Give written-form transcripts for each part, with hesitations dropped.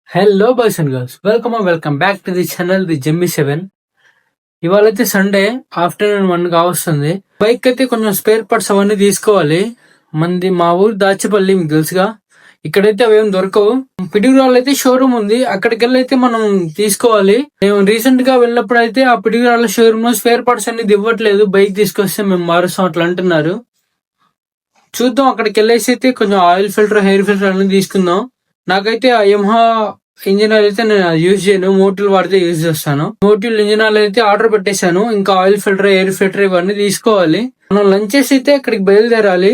Hello boys and girls, welcome back to the channel the జెమ్మి 7. ఇవాళ అయితే Sunday afternoon 1 కావస్తుంది. బైక్ అయితే కొంచెం స్పేర్ పార్ట్స్ అవన్నీ తీసుకోవాలి. మా ఊరు దాచిపల్లి, మీకు తెలుసుగా. ఇక్కడైతే అవేం దొరకవు. పిడుగురాళ్ళు అయితే షోరూమ్ ఉంది, అక్కడికి వెళ్ళి అయితే మనం తీసుకోవాలి. మేము రీసెంట్ గా వెళ్ళినప్పుడు అయితే ఆ పిడుగురాళ్ళ షోరూమ్ లో స్పేర్ పార్ట్స్ అన్ని ఇవ్వట్లేదు. బైక్ తీసుకొస్తే మేము మారుస్తాం అట్లా అంటున్నారు. చూద్దాం, అక్కడికి వెళ్ళేసి అయితే కొంచెం ఆయిల్ ఫిల్టర్, హెయిర్ ఫిల్టర్ అన్ని తీసుకుందాం. నాకైతే ఆ యమహా ఇంజిన్ ఆయిల్ అయితే నేను యూజ్ చేయను, మోటిల్ వాడితే యూజ్ చేస్తాను. మోటిల్ ఇంజిన్ ఆయిల్ అయితే ఆర్డర్ పెట్టేశాను. ఇంకా ఆయిల్ ఫిల్టర్, ఎయిర్ ఫిల్టర్ ఇవన్నీ తీసుకోవాలి. మనం లంచ్ చేసి అయితే అక్కడికి బయలుదేరాలి.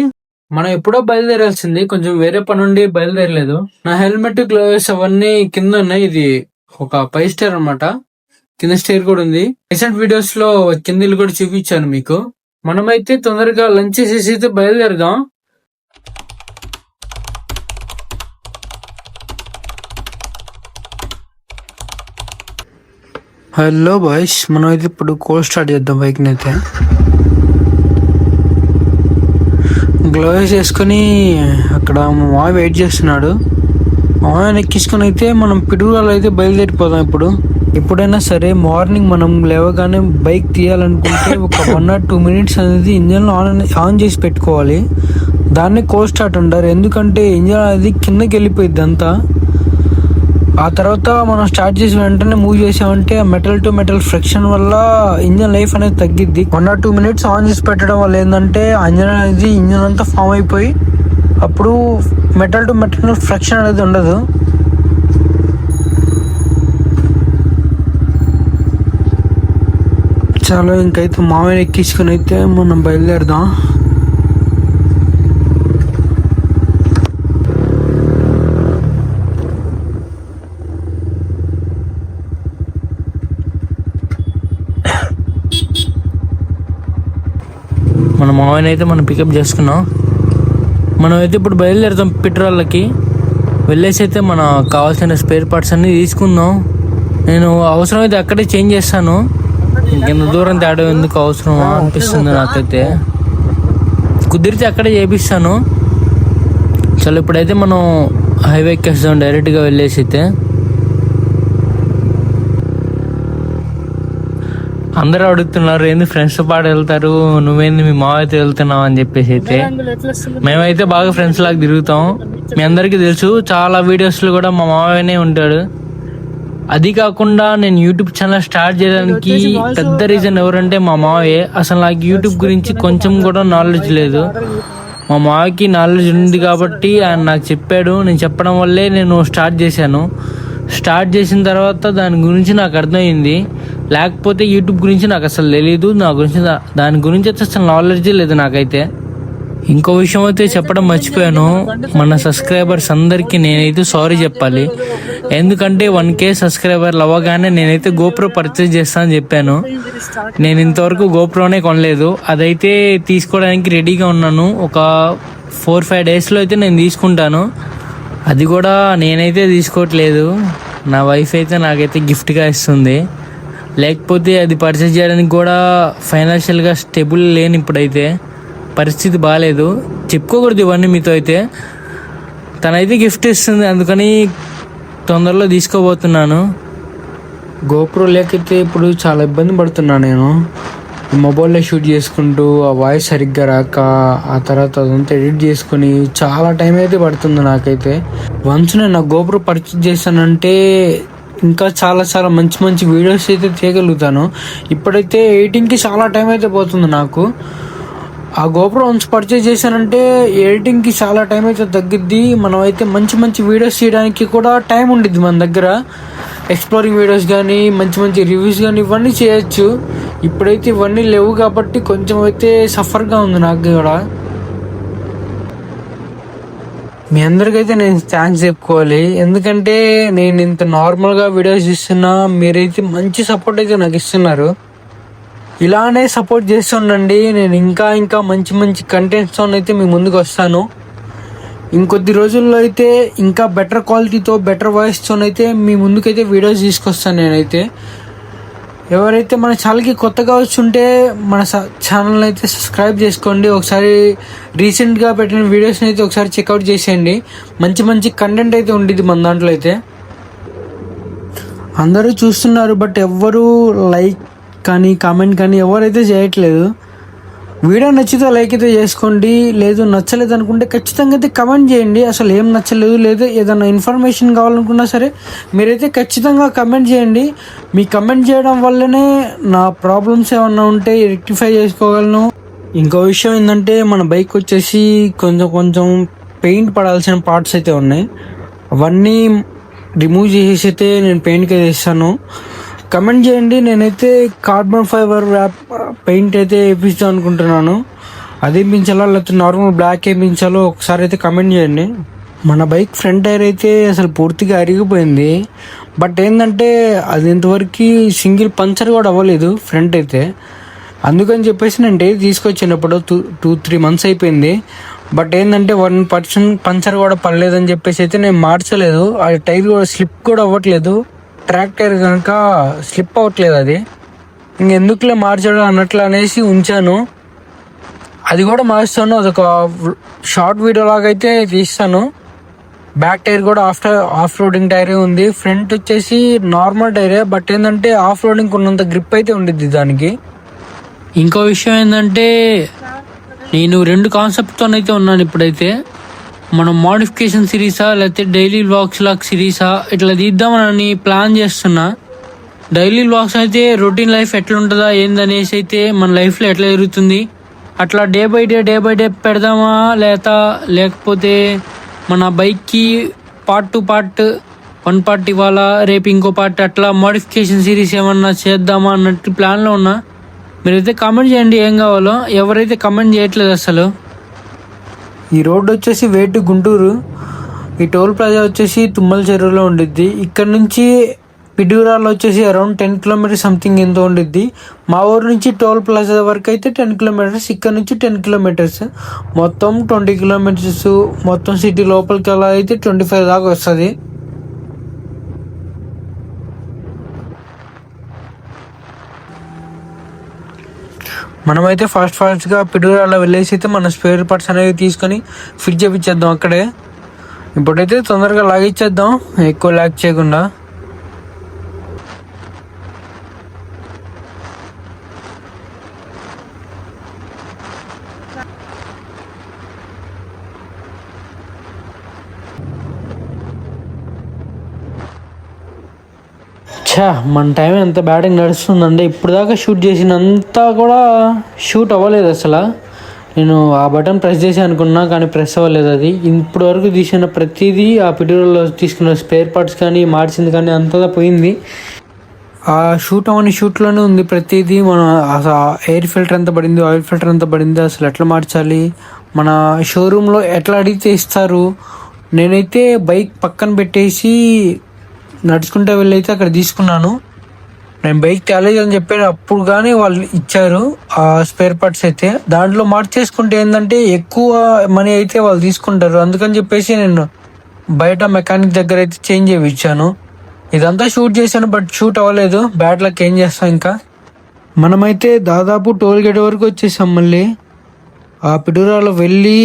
మనం ఎప్పుడో బయలుదేరాల్సింది, కొంచెం వేరే పని ఉండి బయలుదేరలేదు. నా హెల్మెట్, గ్లౌస్ అవన్నీ కింద ఉన్నాయి. ఇది ఒక 5 స్టార్ అనమాట. కింద స్టేర్ కూడా ఉంది. రీసెంట్ వీడియోస్ లో కింద ఇల్లు కూడా చూపించాను మీకు. మనమైతే తొందరగా లంచ్ చేసేసి అయితే బయలుదేరదాం. హలో బాయ్స్, మనం అయితే ఇప్పుడు కోల్ స్టార్ట్ చేద్దాం బైక్ ని. అయితే గ్లోవ్స్ వేసుకొని అక్కడ మా మామ వెయిట్ చేస్తున్నాడు. మామయ్యని ఎక్కించుకొని అయితే మనం పిడుగురాలు అయితే బయలుదేరిపోదాం. ఎప్పుడైనా సరే మార్నింగ్ మనం లేవగానే బైక్ తీయాలనుకుంటే ఒక 1 or 2 minutes అనేది ఇంజన్ ఆన్ చేసి పెట్టుకోవాలి. దాన్ని కోల్ స్టార్ట్ అంటారు. ఎందుకంటే ఇంజన్ అనేది కిందకి వెళ్ళిపోయింది అంతా. ఆ తర్వాత మనం స్టార్ట్ చేసిన వెంటనే మూవ్ చేసామంటే మెటల్ టు మెటల్ ఫ్రిక్షన్ వల్ల ఇంజన్ లైఫ్ అనేది తగ్గిద్ది. 1 or 2 minutes ఆన్ చేసి పెట్టడం వల్ల ఏంటంటే ఇంజన్ అంతా ఫామ్ అయిపోయి అప్పుడు మెటల్ టు మెటల్ ఫ్రిక్షన్ అనేది ఉండదు. చాలా ఇంకైతే మామయ్య ఎక్కించుకుని అయితే మనం బయలుదేరదాం. మన మామయ్యని అయితే మనం పికప్ చేసుకున్నాం. మనం అయితే ఇప్పుడు బయలుదేరుతాం పిట్రాళ్ళకి. వెళ్ళేసి అయితే మనం కావాల్సిన స్పేర్ పార్ట్స్ అన్నీ తీసుకుందాం. నేను అవసరమైతే అక్కడే చేంజ్ చేస్తాను. ఇంకెంత దూరం తేడా ఎందుకు అవసరం అనిపిస్తుంది నాకైతే. కుదిరితే అక్కడే చేపిస్తాను. చలో ఇప్పుడైతే మనం హైవే ఎక్కేస్తాం డైరెక్ట్గా వెళ్ళేసి అయితే. అందరూ అడుగుతున్నారు, ఏంది ఫ్రెండ్స్తో పాటు వెళ్తారు, నువ్వేంది మీ మావైతే వెళ్తున్నావు అని చెప్పేసి అయితే. మేమైతే బాగా ఫ్రెండ్స్ లాగా తిరుగుతాం. మీ అందరికీ తెలుసు, చాలా వీడియోస్లో కూడా మా మావయ్యనే ఉంటాడు. అది కాకుండా నేను యూట్యూబ్ ఛానల్ స్టార్ట్ చేయడానికి పెద్ద రీజన్ ఎవరంటే మా మావయ్యే. అసలు నాకు యూట్యూబ్ గురించి కొంచెం కూడా నాలెడ్జ్ లేదు. మా మావయ్యకి నాలెడ్జ్ ఉంది కాబట్టి ఆయన నాకు చెప్పాడు. నేను చెప్పడం వల్లే నేను స్టార్ట్ చేశాను. స్టార్ట్ చేసిన తర్వాత దాని గురించి నాకు అర్థమైంది. లేకపోతే యూట్యూబ్ గురించి నాకు అసలు తెలీదు. దాని గురించి అయితే అసలు నాలెడ్జ్ లేదు నాకైతే. ఇంకో విషయం అయితే చెప్పడం మర్చిపోయాను. మన సబ్స్క్రైబర్స్ అందరికీ నేనైతే సారీ చెప్పాలి. ఎందుకంటే 1K సబ్స్క్రైబర్లు అవ్వగానే నేనైతే గోప్రో పర్చేజ్ చేస్తానని చెప్పాను. నేను ఇంతవరకు గోప్రోనే కొనలేదు. అదైతే తీసుకోవడానికి రెడీగా ఉన్నాను. ఒక 4-5 డేస్లో అయితే నేను తీసుకుంటాను. అది కూడా నేనైతే తీసుకోవట్లేదు, నా వైఫ్ అయితే నాకైతే గిఫ్ట్గా ఇస్తుంది. లేకపోతే అది పర్చేజ్ చేయడానికి కూడా ఫైనాన్షియల్గా స్టేబుల్ లేని ఇప్పుడైతే పరిస్థితి బాగాలేదు. చెప్పుకోకూడదు ఇవన్నీ మీతో అయితే. తనైతే గిఫ్ట్ ఇస్తుంది, అందుకని తొందరలో తీసుకోబోతున్నాను. గోప్రో లేకైతే ఇప్పుడు చాలా ఇబ్బంది పడుతున్నాను నేను. మొబైల్లో షూట్ చేసుకుంటూ ఆ వాయిస్ సరిగ్గా రాక, ఆ తర్వాత అదంతా ఎడిట్ చేసుకుని చాలా టైం అయితే పడుతుంది నాకైతే. వన్స్ నేను నా గోప్రో పర్చేజ్ చేశానంటే ఇంకా చాలా చాలా మంచి మంచి వీడియోస్ అయితే తీయగలుగుతాను. ఇప్పుడైతే ఎడిటింగ్కి చాలా టైం అయితే పోతుంది నాకు. ఆ గోప్రో వన్స్ పర్చేజ్ చేశానంటే ఎడిటింగ్కి చాలా టైం అయితే తగ్గిద్ది. మనం అయితే మంచి మంచి వీడియోస్ తీయడానికి కూడా టైం ఉండిద్ది మన దగ్గర. ఎక్స్ప్లోరింగ్ వీడియోస్ కానీ, మంచి మంచి రివ్యూస్ కానీ ఇవన్నీ చేయొచ్చు. ఇప్పుడైతే ఇవన్నీ లేవు కాబట్టి కొంచెం అయితే సఫర్గా ఉంది నాకు కూడా. మీ అందరికైతే నేను థ్యాంక్స్ చెప్పుకోవాలి. ఎందుకంటే నేను ఇంత నార్మల్గా వీడియోస్ ఇస్తున్నా, మీరైతే మంచి సపోర్ట్ అయితే నాకు ఇస్తున్నారు. ఇలానే సపోర్ట్ చేస్తుండండి. నేను ఇంకా ఇంకా మంచి మంచి కంటెంట్స్తో అయితే మీ ముందుకు వస్తాను. ఇంకొద్ది రోజుల్లో అయితే ఇంకా బెటర్ క్వాలిటీతో, బెటర్ వాయిస్తో అయితే మీ ముందుకైతే వీడియోస్ తీసుకొస్తాను నేనైతే. ఎవరైతే మన ఛానల్కి కొత్తగా వచ్చుంటే మన ఛానల్ని అయితే సబ్స్క్రైబ్ చేసుకోండి. ఒకసారి రీసెంట్గా పెట్టిన వీడియోస్ని అయితే ఒకసారి చెక్అవుట్ చేసేయండి. మంచి మంచి కంటెంట్ అయితే ఉండేది మన దాంట్లో అయితే. అందరూ చూస్తున్నారు, బట్ ఎవ్వరూ లైక్ కానీ కామెంట్ కానీ ఎవరైతే చేయట్లేదు. వీడియో నచ్చితే లైక్ అయితే చేసుకోండి, లేదు నచ్చలేదు అనుకుంటే ఖచ్చితంగా అయితే కమెంట్ చేయండి. అసలు ఏం నచ్చలేదు, లేదా ఏదైనా ఇన్ఫర్మేషన్ కావాలనుకున్నా సరే మీరైతే ఖచ్చితంగా కమెంట్ చేయండి. మీ కమెంట్ చేయడం వల్లనే నా ప్రాబ్లమ్స్ ఏమన్నా ఉంటే రెక్టిఫై చేసుకోగలను. ఇంకో విషయం ఏంటంటే మన బైక్ వచ్చేసి కొంచెం పెయింట్ పడాల్సిన పార్ట్స్ అయితే ఉన్నాయి. అవన్నీ రిమూవ్ చేసేసి అయితే నేను పెయింట్కి అయితే ఇస్తాను. కమెంట్ చేయండి. నేనైతే కార్బన్ ఫైబర్ ర్యాప్ పెయింట్ అయితే వేపిస్తాను అనుకుంటున్నాను. అది వేయించాలో లేకపోతే నార్మల్ బ్లాక్ వేయించాలో ఒకసారి అయితే కమెంట్ చేయండి. మన బైక్ ఫ్రంట్ టైర్ అయితే అసలు పూర్తిగా అరిగిపోయింది. బట్ ఏంటంటే అది ఇంతవరకు సింగిల్ పంచర్ కూడా అవ్వలేదు ఫ్రంట్ అయితే. అందుకని చెప్పేసి నేను టైర్ తీసుకొచ్చినప్పుడు 2-3 months అయిపోయింది. బట్ ఏంటంటే 1% పంచర్ కూడా పడలేదని చెప్పేసి అయితే నేను మార్చలేదు. ఆ టైర్ కూడా స్లిప్ కూడా అవ్వట్లేదు. ట్రాక్ టైర్ కనుక స్లిప్ అవ్వట్లేదు. అది ఇంకెందుకులే మార్చడం అన్నట్లు అనేసి ఉంచాను. అది కూడా మార్చాను. అదొక షార్ట్ వీడియో లాగా అయితే తీస్తాను. బ్యాక్ టైర్ కూడా ఆఫ్ రోడింగ్ టైరే ఉంది. ఫ్రంట్ వచ్చేసి నార్మల్ టైరే. బట్ ఏంటంటే ఆఫ్ రోడింగ్ ఉన్నంత గ్రిప్ అయితే ఉండిద్ది దానికి. ఇంకో విషయం ఏంటంటే నేను 2 కాన్సెప్ట్తోనైతే ఉన్నాను ఇప్పుడైతే. మనం మోడిఫికేషన్ సిరీసా లేకపోతే డైలీ వ్లాగ్స్ లాగా సిరీసా ఇట్లా తీద్దామని ప్లాన్ చేస్తున్నా. డైలీ వ్లాగ్స్ అయితే రొటీన్ లైఫ్ ఎట్లా ఉంటుందా ఏందనేసి అయితే మన లైఫ్లో ఎట్లా జరుగుతుంది అట్లా డే బై డే పెడదామా, లేకపోతే మన బైక్కి పార్ట్ టు పార్ట్ 1 part ఇవ్వాలా, రేపు ఇంకో పార్ట్ అట్లా మోడిఫికేషన్ సిరీస్ ఏమన్నా చేద్దామా అన్నట్టు ప్లాన్లో ఉన్నా. మీరైతే కామెంట్ చేయండి ఏం కావాలో. ఎవరైతే కామెంట్ చేయట్లేదు అసలు. ఈ రోడ్డు వచ్చేసి వే టు గుంటూరు. ఈ టోల్ ప్లాజా వచ్చేసి తుమ్మల చెరువులో ఉండిద్ది. ఇక్కడ నుంచి పిడుగురాల్లో వచ్చేసి అరౌండ్ 10 kilometers సంథింగ్ ఎంతో ఉండిద్ది. మా ఊరు నుంచి టోల్ ప్లాజా వరకు అయితే 10 kilometers, ఇక్కడ నుంచి 10 kilometers, మొత్తం 20 kilometers. మొత్తం సిటీ లోపలికి అలా అయితే 25 దాకా వస్తుంది. మనమైతే ఫాస్ట్గా పిడుగురాల్లో వెళ్ళేసి అయితే మన స్పేర్ పార్ట్స్ అనేవి తీసుకొని ఫిట్ చేయించేద్దాం అక్కడే. ఇప్పుడైతే తొందరగా లాగిచ్చేద్దాం, ఎక్కువ లాగ్ చేయకుండా. మన టైం ఎంత బ్యాడ్గా నడుస్తుందంటే ఇప్పుడు దాకా షూట్ చేసినంతా కూడా షూట్ అవ్వలేదు అసలు. నేను ఆ బటన్ ప్రెస్ చేసి అనుకున్నా కానీ ప్రెస్ అవ్వలేదు. అది ఇప్పటి వరకు తీసిన ప్రతిదీ ఆ పిడుగులో తీసుకున్న స్పేర్ పార్ట్స్ కానీ మార్చింది కానీ అంతా పోయింది. ఆ షూట్ అవని షూట్లోనే ఉంది ప్రతిదీ. మన అసలు ఎయిర్ ఫిల్టర్ ఎంత పడింది, ఆయిల్ ఫిల్టర్ ఎంత పడింది, అసలు ఎట్లా మార్చాలి, మన షోరూంలో ఎట్లా అడిగితే ఇస్తారు. నేనైతే బైక్ పక్కన పెట్టేసి నడుచుకుంటూ వెళ్ళైతే అక్కడ తీసుకున్నాను. నేను బైక్ తేలేదు అని చెప్పాను అప్పుడు కానీ వాళ్ళు ఇచ్చారు ఆ స్పేర్ పార్ట్స్ అయితే. దాంట్లో మార్చేసుకుంటే ఏంటంటే ఎక్కువ మనీ అయితే వాళ్ళు తీసుకుంటారు. అందుకని చెప్పేసి నేను బయట మెకానిక్ దగ్గర అయితే చేంజ్ చేయించాను. ఇదంతా షూట్ చేశాను బట్ షూట్ అవ్వలేదు. బ్యాడ్ లక్, ఏం చేస్తాం. ఇంకా మనమైతే దాదాపు టోల్ గేట్ వరకు వచ్చేసాం. మళ్ళీ ఆ పిడుగురాలో వెళ్ళి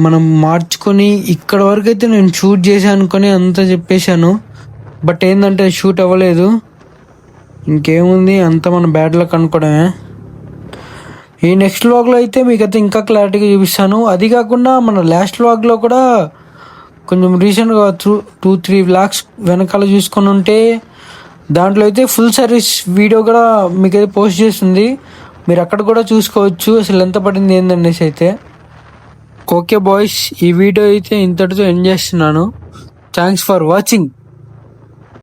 మనం మార్చుకొని ఇక్కడ వరకు అయితే నేను షూట్ చేశాను అనుకొని అంతా చెప్పేశాను. బట్ ఏంటంటే షూట్ అవ్వలేదు. ఇంకేముంది, అంతా మన బ్యాడ్ లక్ అనుకోవడమే. ఈ నెక్స్ట్ వ్లాగ్లో అయితే మీకైతే ఇంకా క్లారిటీగా చూపిస్తాను. అది కాకుండా మన లాస్ట్ వ్లాగ్లో కూడా కొంచెం రీసెంట్గా 2-3 vlogs వెనకాల చూసుకొని ఉంటే దాంట్లో అయితే ఫుల్ సర్వీస్ వీడియో కూడా మీకైతే పోస్ట్ చేస్తుంది. మీరు అక్కడ కూడా చూసుకోవచ్చు అసలు ఎంత పడింది ఏందనేసి అయితే. ఓకే బాయ్స్, ఈ వీడియో అయితే ఇంతటితో ఎండ్ చేస్తున్నాను. Thanks for watching.